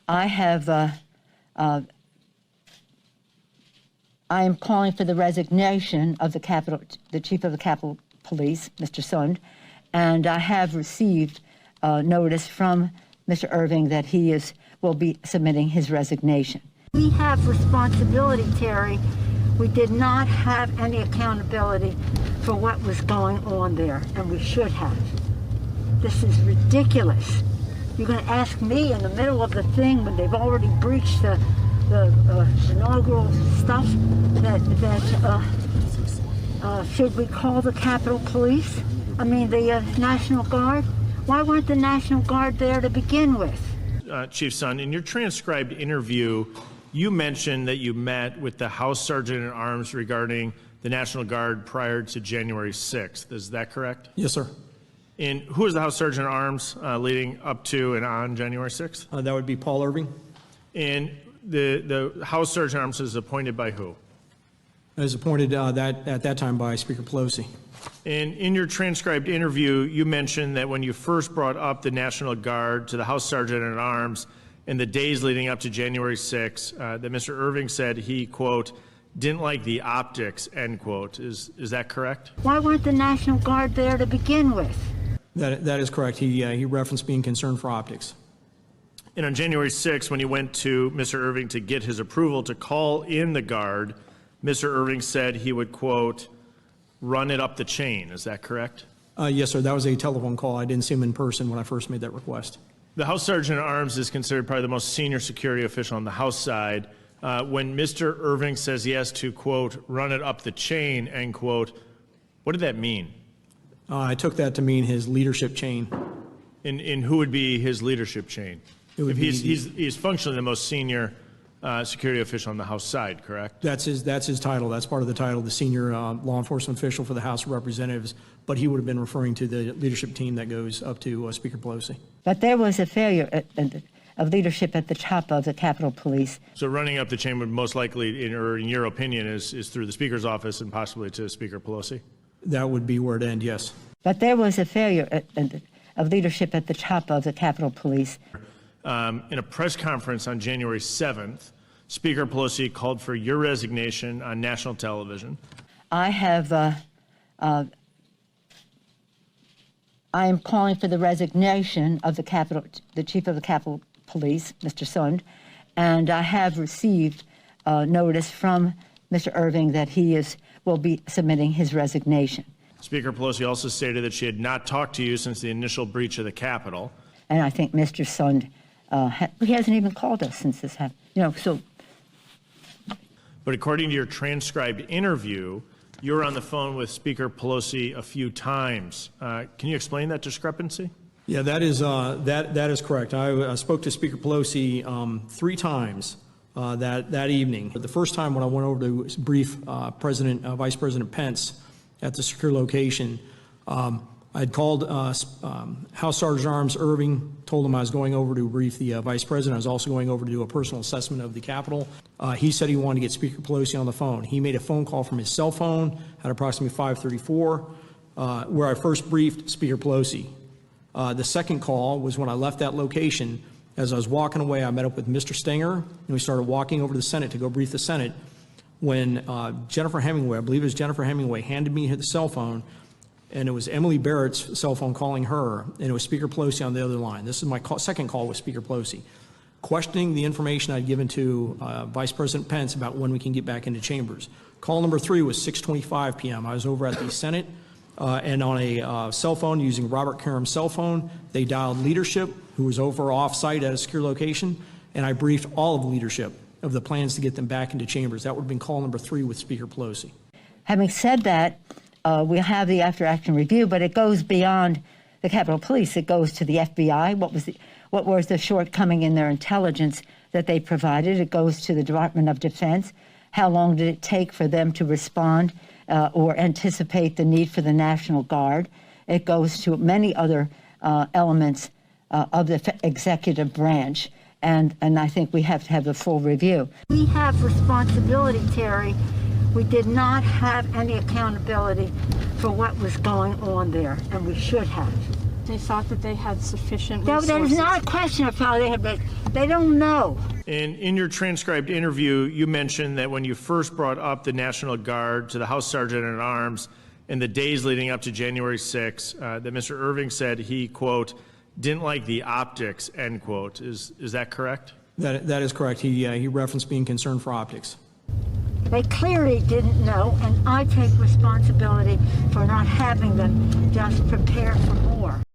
I am calling for the resignation of the Chief of the Capitol Police, Mr. Sund, and I have received notice from Mr. Irving that he will be submitting his resignation. We have responsibility, Terry. We did not have any accountability for what was going on there, and we should have. This is ridiculous. You're going to ask me in the middle of the thing when they've already breached the inaugural stuff should we call the Capitol Police? I mean, the National Guard? Why weren't the National Guard there to begin with? Chief Sund, in your transcribed interview, you mentioned that you met with the House Sergeant at Arms regarding the National Guard prior to January 6th. Is that correct? Yes, sir. And who was the House Sergeant at Arms leading up to and on January 6th? That would be Paul Irving. And the House Sergeant at Arms is appointed by who? It was appointed at that time by Speaker Pelosi. And in your transcribed interview, you mentioned that when you first brought up the National Guard to the House Sergeant at Arms in the days leading up to January 6th, that Mr. Irving said he, quote, didn't like the optics, end quote. Is that correct? Why weren't the National Guard there to begin with? That is correct. He referenced being concerned for optics. And on January 6th, when you went to Mr. Irving to get his approval to call in the Guard, Mr. Irving said he would, quote, run it up the chain. Is that correct? Yes, sir. That was a telephone call. I didn't see him in person when I first made that request. The House Sergeant at Arms is considered probably the most senior security official on the House side. When Mr. Irving says he has to, quote, run it up the chain, end quote, what did that mean? I took that to mean his leadership chain. And who would be his leadership chain? If he's functionally the most senior security official on the House side, correct? That's his title. That's part of the title, the senior law enforcement official for the House of Representatives. But he would have been referring to the leadership team that goes up to Speaker Pelosi. But there was a failure of leadership at the top of the Capitol Police. So running up the chain would most likely, in your opinion, is through the Speaker's office and possibly to Speaker Pelosi? That would be where it ends, yes. But there was a failure of leadership at the top of the Capitol Police. In a press conference on January 7th, Speaker Pelosi called for your resignation on national television. I am calling for the resignation of the Chief of the Capitol Police, Mr. Sund, and I have received notice from Mr. Irving that he will be submitting his resignation. Speaker Pelosi also stated that she had not talked to you since the initial breach of the Capitol. And I think Mr. Sund, he hasn't even called us since this happened. But according to your transcribed interview, you were on the phone with Speaker Pelosi a few times. Can you explain that discrepancy? Yeah, that is correct. I spoke to Speaker Pelosi 3 times that evening. The first time when I went over to brief Vice President Pence at the secure location, I'd called House Sergeant at Arms Irving, told him I was going over to brief the Vice President. I was also going over to do a personal assessment of the Capitol. He said he wanted to get Speaker Pelosi on the phone. He made a phone call from his cell phone at approximately 5:34, where I first briefed Speaker Pelosi. The second call was when I left that location. As I was walking away, I met up with Mr. Stenger, and we started walking over to the Senate to go brief the Senate. When Jennifer Hemingway, I believe it was Jennifer Hemingway, handed me the cell phone, and it was Emily Barrett's cell phone calling her, and it was Speaker Pelosi on the other line. This is my second call with Speaker Pelosi, questioning the information I'd given to Vice President Pence about when we can get back into chambers. Call number 3 was 6:25 p.m. I was over at the Senate, and on a cell phone using Robert Karam's cell phone, they dialed leadership, who was over off-site at a secure location, and I briefed all of leadership of the plans to get them back into chambers. That would have been call number 3 with Speaker Pelosi. Having said that, we have the after-action review, but it goes beyond the Capitol Police. It goes to the FBI. What was the shortcoming in their intelligence that they provided? It goes to the Department of Defense. How long did it take for them to respond or anticipate the need for the National Guard? It goes to many other elements of the executive branch, and I think we have to have a full review. We have responsibility, Terry. We did not have any accountability for what was going on there, and we should have. They thought that they had sufficient That resources. is not a question of how they have, they don't know. And in your transcribed interview, you mentioned that when you first brought up the National Guard to the House Sergeant at Arms in the days leading up to January 6, that Mr. Irving said he, quote, didn't like the optics, end quote. Is that correct? That is correct. He referenced being concerned for optics. They clearly didn't know, and I take responsibility for not having them just prepare for more.